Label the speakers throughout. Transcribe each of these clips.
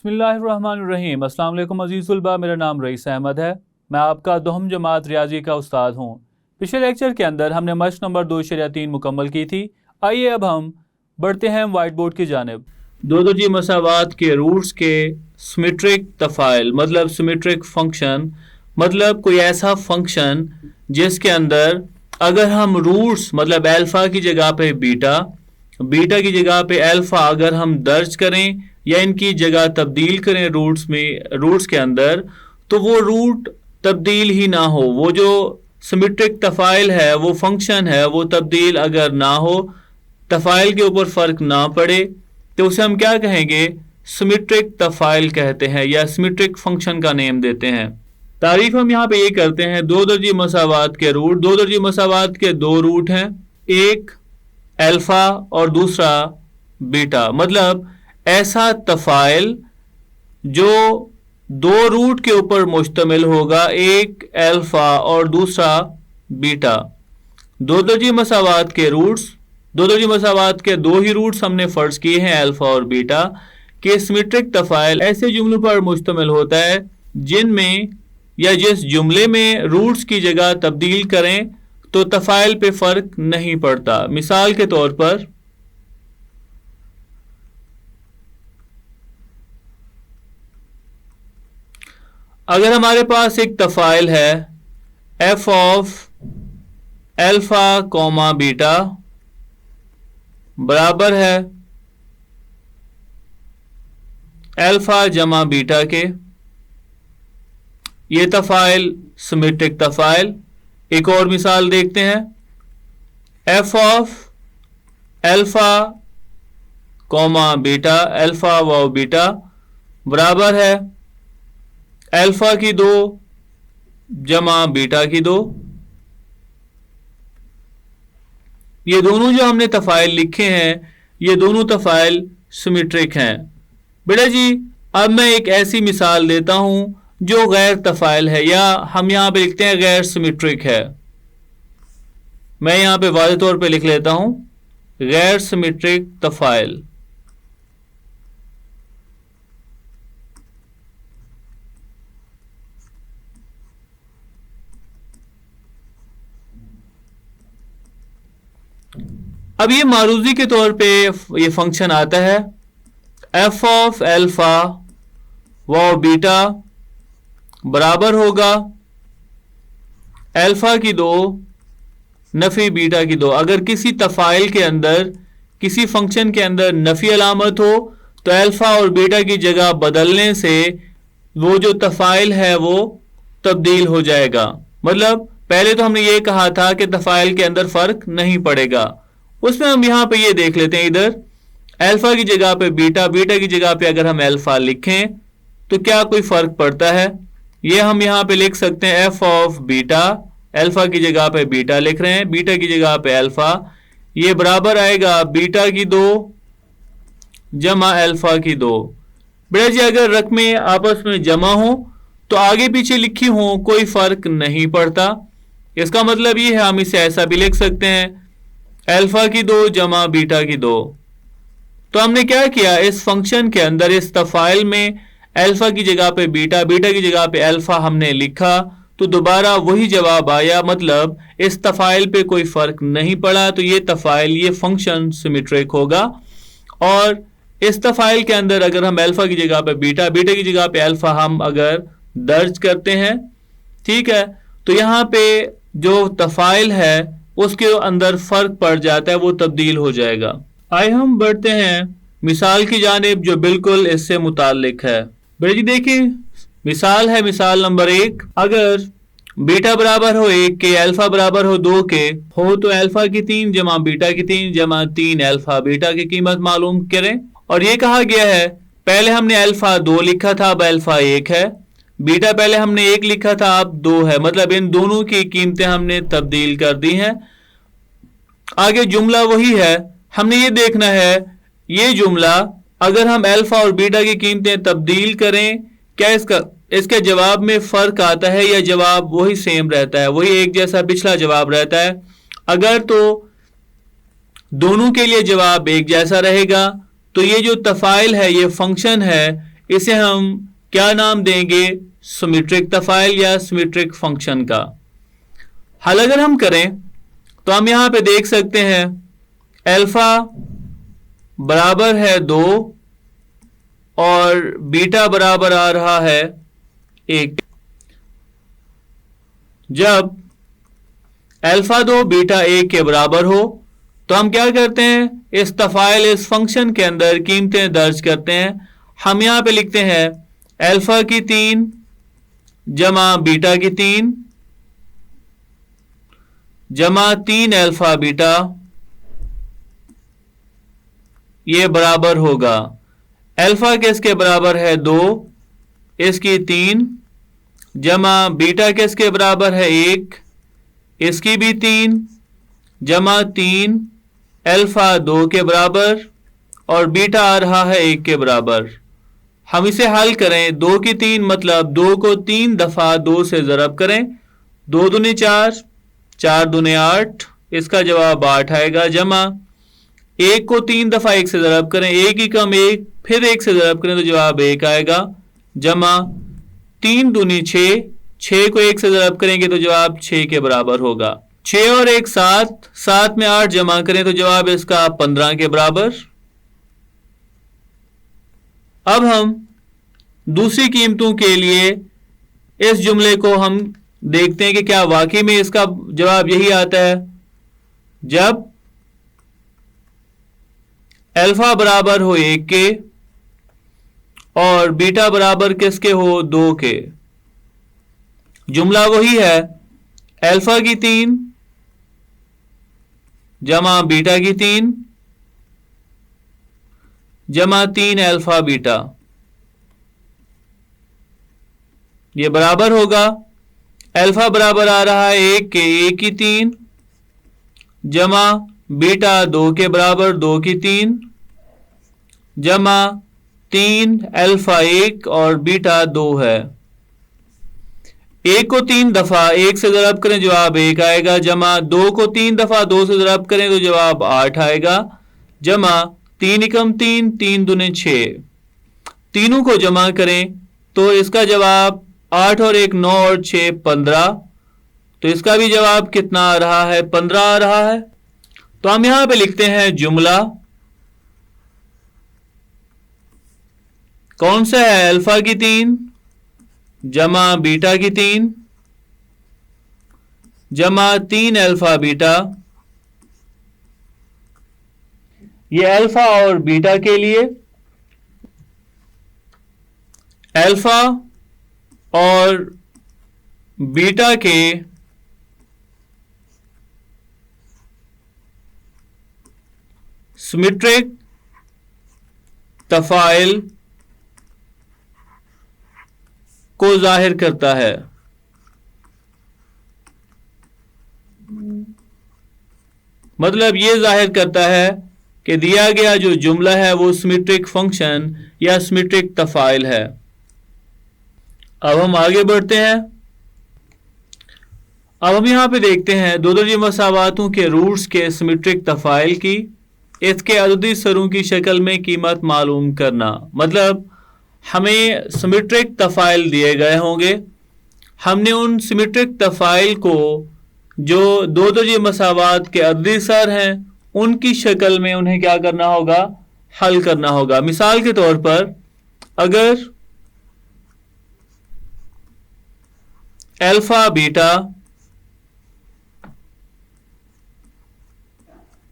Speaker 1: बिस्मिल्लाहिर्रहमानिर्रहीम। अस्सलाम वालेकुम अज़ीज़ तुलबा, मेरा नाम रईस अहमद है। मैं आपका दोहम जमात रियाजी का उस्ताद हूँ। पिछले लेक्चर के अंदर हमने मश्क नंबर 2.3 मुकम्मल की थी। आइए अब हम बढ़ते हैं वाइट बोर्ड की जानिब। दो दर्जी मसावात के रूट्स के सिमेट्रिक तफ़ाइल मतलब सिमेट्रिक फंक्शन, मतलब कोई ऐसा फंक्शन जिसके अंदर अगर हम रूट्स मतलब अल्फ़ा की जगह पे बीटा, बीटा की जगह पे अल्फ़ा अगर हम दर्ज करें या इनकी जगह तब्दील करें रूट्स के अंदर, तो वो रूट तब्दील ही ना हो, वो जो सिमेट्रिक तफ़ाइल है, वो फंक्शन है, वो तब्दील अगर ना हो, तफ़ाइल के ऊपर फ़र्क ना पड़े, तो उसे हम क्या कहेंगे? सिमेट्रिक तफ़ाइल कहते हैं या सिमेट्रिक फंक्शन का नेम देते हैं। तारीफ हम यहाँ पे ये करते हैं, दो दर्जी मसावात के रूट, दो दर्जी मसावात के दो रूट हैं, एक अल्फ़ा और दूसरा बीटा, मतलब ऐसा तफ़ाइल जो दो रूट के ऊपर मुश्तमिल होगा, एक अल्फ़ा और दूसरा बीटा। दो दर्जी मसावात के रूट्स, दो दर्जी मसावात के दो ही रूट्स हमने फ़र्ज़ किए हैं अल्फ़ा और बीटा के सिमेट्रिक तफ़ाइल ऐसे जुमलों पर मुश्तमिल होता है जिनमें या जिस जुमले में रूट्स की जगह तब्दील करें तो तफ़ाइल पे फ़र्क नहीं पड़ता। मिसाल के तौर पर अगर हमारे पास एक तफ़ाइल है F of alpha comma beta बराबर है अल्फ़ा जमा बीटा के, ये तफ़ाइल सिमेट्रिक तफ़ाइल। एक और मिसाल देखते हैं, F of alpha comma beta alpha व बीटा बराबर है अल्फ़ा की दो जमा बीटा की दो। ये दोनों जो हमने तफ़ाइल लिखे हैं, ये दोनों तफ़ाइल सिमेट्रिक हैं। बेटा जी, अब मैं एक ऐसी मिसाल देता हूं जो गैर तफ़ाइल है, या हम यहां पे लिखते हैं गैर सिमेट्रिक है। मैं यहां पे वाज़ेह तौर पे लिख लेता हूं गैर सिमेट्रिक तफ़ाइल। अब ये मारूजी के तौर पे ये फंक्शन आता है एफ ऑफ अल्फ़ा व बीटा बराबर होगा अल्फ़ा की दो नफ़ी बीटा की दो। अगर किसी तफ़ाइल के अंदर, किसी फंक्शन के अंदर नफ़ी अलामत हो तो अल्फ़ा और बीटा की जगह बदलने से वो जो तफ़ाइल है वो तब्दील हो जाएगा। मतलब पहले तो हमने ये कहा था कि तफ़ाइल के अंदर फ़र्क नहीं पड़ेगा, उसमें हम यहाँ पे ये देख लेते हैं, इधर अल्फ़ा की जगह पे बीटा, बीटा की जगह पे अगर हम अल्फ़ा लिखें तो क्या कोई फ़र्क पड़ता है? ये हम यहाँ पे लिख सकते हैं एफ ऑफ बीटा, अल्फ़ा की जगह पे बीटा लिख रहे हैं, बीटा की जगह पे अल्फ़ा, ये बराबर आएगा बीटा की दो जमा अल्फ़ा की दो। बेटा जी, अगर रकमें आपस में जमा हो तो आगे पीछे लिखी हो कोई फ़र्क नहीं पड़ता। इसका मतलब ये है, हम इसे ऐसा भी लिख सकते हैं अल्फ़ा की दो जमा बीटा की दो। तो हमने क्या किया, इस फंक्शन के अंदर इस तफ़ाइल में अल्फ़ा की जगह पे बीटा, बीटा की जगह पे अल्फ़ा हमने लिखा तो दोबारा वही जवाब आया, मतलब इस तफ़ाइल पे कोई फ़र्क नहीं पड़ा, तो ये तफ़ाइल, ये फंक्शन सिमेट्रिक होगा। और इस तफ़ाइल के अंदर अगर हम अल्फ़ा की जगह पे बीटा, बीटा की जगह पे अल्फ़ा हम अगर दर्ज करते हैं, ठीक है, तो यहाँ पे जो तफ़ाइल है उसके अंदर फ़र्क पड़ जाता है, वो तब्दील हो जाएगा। आइए हम बढ़ते हैं मिसाल की जानिब जो बिल्कुल इससे मुताल्लिक है। बेटा जी देखिए, मिसाल है मिसाल नंबर 1, अगर बीटा बराबर हो 1 के, अल्फ़ा बराबर हो 2 के हो तो अल्फ़ा की 3 जमा बीटा की 3 जमा 3 अल्फ़ा बीटा की कीमत मालूम करें। और ये कहा गया है, पहले हमने अल्फ़ा 2 लिखा था, अब अल्फ़ा 1 है, बीटा पहले हमने 1 लिखा था, अब 2 है, मतलब इन दोनों की कीमतें हमने तब्दील कर दी हैं। आगे जुमला वही है, हमने ये देखना है ये जुमला अगर हम अल्फ़ा और बीटा की कीमतें तब्दील करें, क्या इसके जवाब में फ़र्क आता है या जवाब वही सेम रहता है, वही एक जैसा पिछला जवाब रहता है। अगर तो दोनों के लिए जवाब एक जैसा रहेगा तो ये जो तफ़ाइल है, ये फंक्शन है, इसे हम क्या नाम देंगे? सिमेट्रिक तफाइल या सिमेट्रिक फंक्शन का। हल अगर हम करें तो हम यहां पे देख सकते हैं अल्फा बराबर है 2 और बीटा बराबर आ रहा है 1। जब अल्फा 2 बीटा 1 के बराबर हो तो हम क्या करते हैं? इस तफाइल, इस फंक्शन के अंदर कीमतें दर्ज करते हैं। हम यहां पे लिखते हैं अल्फा की 3 जमा बीटा की 3 जमा 3 अल्फा बीटा, ये बराबर होगा अल्फा किसके बराबर है 2, इसकी 3 जमा बीटा किसके बराबर है 1, इसकी भी 3 जमा 3 अल्फा 2 के बराबर और बीटा आ रहा है 1 के बराबर। हम इसे हल करें। 2 की 3 मतलब 2 को 3 दफा 2 से ज़रब करें। 2 दूनी 4, 4 दूनी 8, इसका जवाब 8 आएगा। जमा 1 को 3 दफा 1 से ज़रब करें, 1 ही कम 1, फिर 1 से ज़रब करें तो जवाब 1 आएगा। जमा 3 दूनी 6, 6 को 1 से ज़रब करेंगे तो जवाब 6 के बराबर होगा। 6 और 1 7, 7 में 8 जमा करें तो जवाब इसका 15 के बराबर। अब हम दूसरी कीमतों के लिए इस जुमले को हम देखते हैं कि क्या वाकई में इसका जवाब यही आता है। जब अल्फा बराबर हो 1 के और बीटा बराबर किसके हो 2 के, जुमला वही है अल्फा की 3 जमा बीटा की 3 जमा 3 अल्फा बीटा, ये बराबर होगा अल्फा बराबर आ रहा है 1 के 1 की 3 जमा बीटा 2 के बराबर 2 की 3 जमा 3 अल्फा 1 और बीटा 2 है। 1 को 3 दफा 1 से ज़रब करें जवाब 1 आएगा। जमा 2 को 3 दफा 2 से ज़रब करें तो जवाब 8 आएगा। जमा 3 एकम 3, 3 दूने 6, तीनों को जमा करें तो इसका जवाब 8 और 1 9 और 6 15, तो इसका भी जवाब कितना आ रहा है? 15 आ रहा है। तो हम यहां पे लिखते हैं जुमला कौन सा है? अल्फा की 3 जमा बीटा की 3 जमा 3 अल्फा बीटा, ये अल्फा और बीटा के लिए। अल्फा और बीटा के सिमेट्रिक तफाइल को जाहिर करता है। मतलब ये जाहिर करता है कि दिया गया जो जुमला है वो सिमेट्रिक फंक्शन या सिमेट्रिक तफाइल है। अब हम आगे बढ़ते हैं। अब हम यहां पे देखते हैं दो दर्जे मसावातों के रूट्स के सिमेट्रिक तफाइल की, इसके अददी सरों की शक्ल में कीमत मालूम करना। मतलब हमें सिमेट्रिक तफाइल दिए गए होंगे, हमने उन सिमेट्रिक तफाइल को जो दो दर्जे मसावात के अददी सर हैं उनकी शक्ल में उन्हें क्या करना होगा? हल करना होगा। मिसाल के तौर पर अगर अल्फा बीटा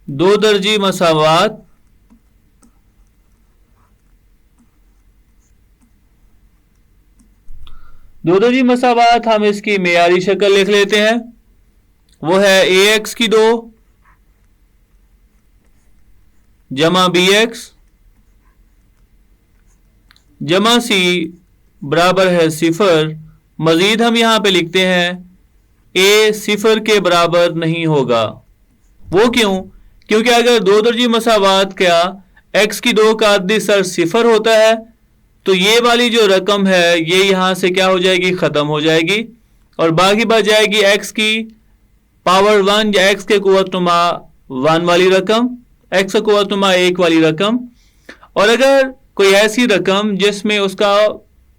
Speaker 1: दो दर्जी मसावात दो दर्जी मसावात हम इसकी मेयारी शक्ल लिख लेते हैं, वो है ax की 2 जमा bx जमा c बराबर है 0। मजीद हम यहां पे लिखते हैं a 0 के बराबर नहीं होगा। वो क्यों? क्योंकि अगर दो दर्जी मसावात का x की 2 का अद्दी सर 0 होता है तो ये वाली जो रकम है ये यहां से क्या हो जाएगी? ख़त्म हो जाएगी और बाकी बच जाएगी x की पावर 1 या x के कुव्वतनुमा 1 वाली रकम, x के कुव्वतनुमा 1 वाली रकम। और अगर कोई ऐसी रकम जिसमें उसका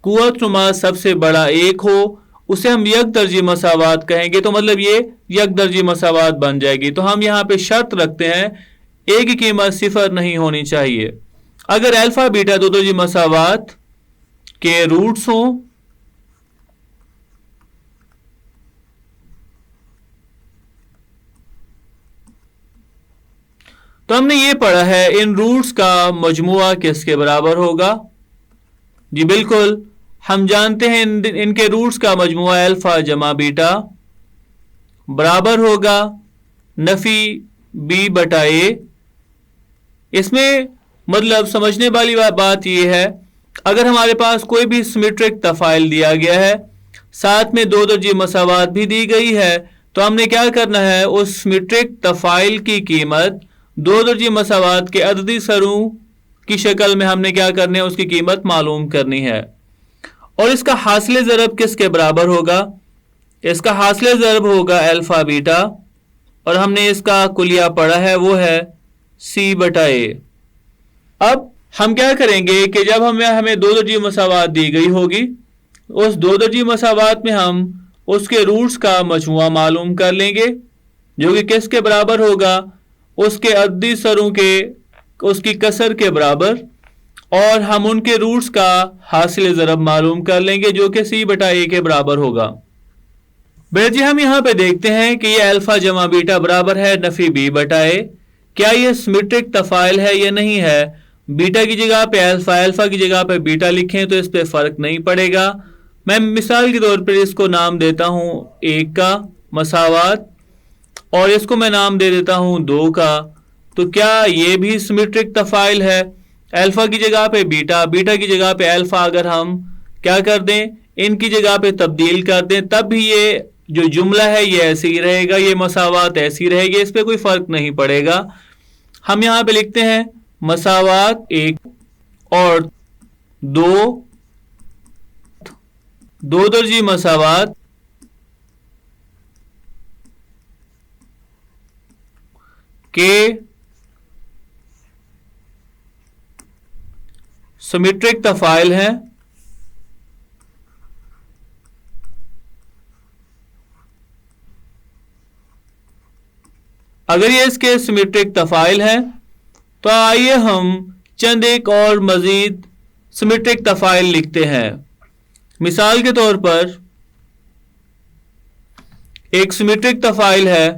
Speaker 1: कुव्वत नुमा सबसे बड़ा 1 हो, उसे हम यक दर्जी मसावात कहेंगे। तो मतलब ये यक दर्जी मसावात बन जाएगी। तो हम यहाँ पे शर्त रखते हैं ए की कीमत 0 नहीं होनी चाहिए। अगर अल्फा बीटा दो दर्जी मसावात के रूट्स हों तो हमने ये पढ़ा है इन रूट्स का मजमुआ किसके बराबर होगा। जी बिल्कुल, हम जानते हैं इनके रूट्स का मजमुआ अल्फा जमा बीटा बराबर होगा नफी बी बटा ए। इसमें मतलब समझने वाली बात यह है, अगर हमारे पास कोई भी सिमेट्रिक तफाइल दिया गया है, साथ में दो दर्जी मसावात भी दी गई है, तो हमने क्या करना है, उस सिमेट्रिक तफाइल की कीमत दो दर्जी मसावात के अददी सरों की शक्ल में हमने क्या करना है, उसकी कीमत मालूम करनी है। और इसका हासिल ज़रब किसके बराबर होगा? इसका हासिल ज़रब होगा अल्फा बीटा, और हमने इसका कुलिया पढ़ा है वो है सी बटा ए। अब हम क्या करेंगे कि जब हमें दो दर्जी मसावात दी गई होगी, उस दो दर्जी मसावात में हम उसके रूट्स का मजमुआ मालूम कर लेंगे, जो कि किसके बराबर होगा, उसके अद्दी सरों के उसकी कसर के बराबर, और हम उनके रूट्स का हासिल ज़रब मालूम कर लेंगे जो कि सी बटा ए के बराबर होगा। बेजी हम यहाँ पे देखते हैं कि ये अल्फा जमा बीटा बराबर है नफी बी बटा ए। क्या ये सिमेट्रिक तफाइल है या नहीं है? बीटा की जगह पे अल्फा, अल्फा की जगह पे बीटा लिखें तो इस पे फर्क नहीं पड़ेगा। मैं मिसाल के तौर पर इसको नाम देता हूँ 1 का मसावात, और इसको मैं नाम दे देता हूँ 2 का। तो क्या ये भी सिमेट्रिक तफाइल है? अल्फा की जगह पे बीटा, बीटा की जगह पे अल्फा अगर हम क्या कर दें, इनकी जगह पे तब्दील कर दें, तब भी ये जो जुमला है ये ऐसे ही रहेगा, ये मसावात ऐसी रहेगी, इस पे कोई फर्क नहीं पड़ेगा। हम यहाँ पे लिखते हैं मसावात 1 और 2, दो दर्जी मसावात के सिमेट्रिक तफाइल है। अगर ये इसके सिमेट्रिक तफाइल है तो आइए हम चंद एक और मजीद सिमेट्रिक तफाइल लिखते हैं। मिसाल के तौर पर एक सिमेट्रिक तफाइल है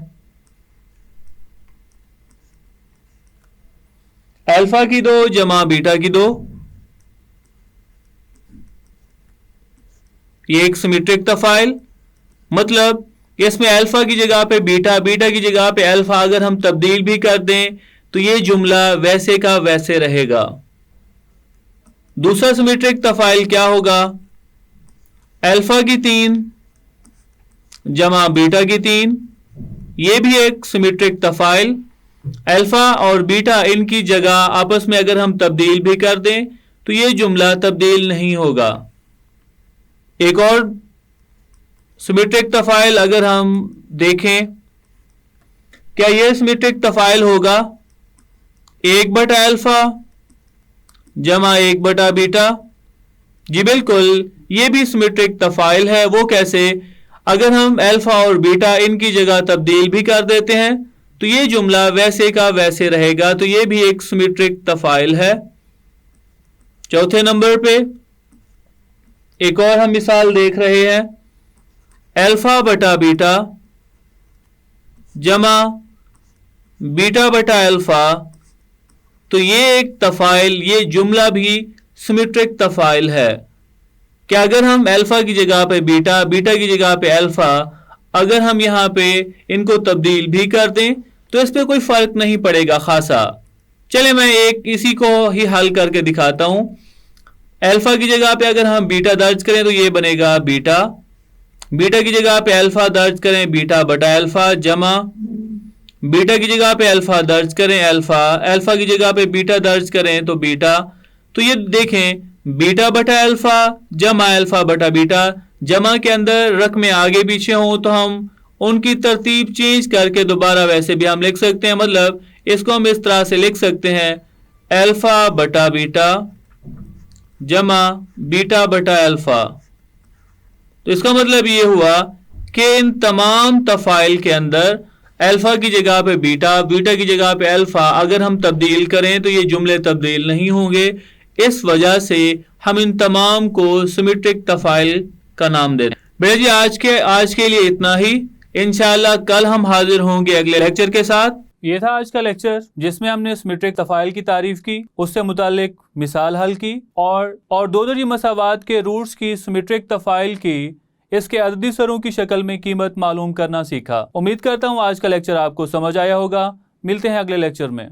Speaker 1: अल्फा की 2 जमा बीटा की 2। ये एक सिमेट्रिक तफाइल, मतलब इसमें अल्फा की जगह पे बीटा, बीटा की जगह पे अल्फा अगर हम तब्दील भी कर दें तो ये जुमला वैसे का वैसे रहेगा। दूसरा सिमेट्रिक तफाइल क्या होगा? अल्फा की 3 जमा बीटा की 3। ये भी एक सिमेट्रिक तफाइल, अल्फा और बीटा इनकी जगह आपस में अगर हम तब्दील भी कर दें तो ये जुमला तब्दील नहीं होगा। एक और सिमेट्रिक तफाइल अगर हम देखें, क्या यह सिमेट्रिक तफाइल होगा 1 बटा अल्फा जमा 1 बटा बीटा? जी बिल्कुल, ये भी सिमेट्रिक तफाइल है। वो कैसे? अगर हम अल्फा और बीटा इनकी जगह तब्दील भी कर देते हैं तो ये जुमला वैसे का वैसे रहेगा। तो ये भी एक सिमेट्रिक तफाइल है। चौथे नंबर पे एक और हम मिसाल देख रहे हैं, अल्फा बटा बीटा जमा बीटा बटा अल्फा। तो ये एक तफाइल, ये जुमला भी सिमेट्रिक तफाइल है। क्या अगर हम अल्फा की जगह पे बीटा, बीटा की जगह पे अल्फा, अगर हम यहाँ पे इनको तब्दील भी कर दें तो इस पे कोई फर्क नहीं पड़ेगा खासा। चले मैं एक इसी को ही हल करके दिखाता हूं। अल्फा की जगह पे अगर हम बीटा दर्ज करें तो ये बनेगा बीटा, बीटा की जगह पे अल्फा दर्ज करें बीटा बटा अल्फा जमा बीटा की जगह पे अल्फा दर्ज करें अल्फा, अल्फा की जगह पे बीटा दर्ज करें तो बीटा। तो ये देखें बीटा बटा अल्फा जमा अल्फा बटा बीटा, जमा के अंदर रकमें आगे पीछे हों तो हम उनकी तरतीब चेंज करके दोबारा वैसे भी हम लिख सकते हैं। मतलब इसको हम इस तरह से लिख सकते हैं अल्फा बटा बीटा जमा बीटा बटा अल्फा। तो इसका मतलब ये हुआ कि इन तमाम तफाइल के अंदर अल्फा की जगह पे बीटा, बीटा की जगह पे अल्फा अगर हम तब्दील करें तो ये जुमले तब्दील नहीं होंगे। इस वजह से हम इन तमाम को सिमेट्रिक तफाइल का नाम दे रहे हैं। बेटा जी आज के लिए इतना ही। इंशाल्लाह कल हम हाजिर होंगे अगले लेक्चर के साथ। ये था आज का लेक्चर जिसमें हमने सिमेट्रिक तफाइल की तारीफ की, उससे मुतालिक मिसाल हल की और दो दर्जी मसावात के रूट्स की सिमेट्रिक तफाइल की इसके अददी सरों की शक्ल में कीमत मालूम करना सीखा। उम्मीद करता हूँ आज का लेक्चर आपको समझ आया होगा। मिलते हैं अगले लेक्चर में।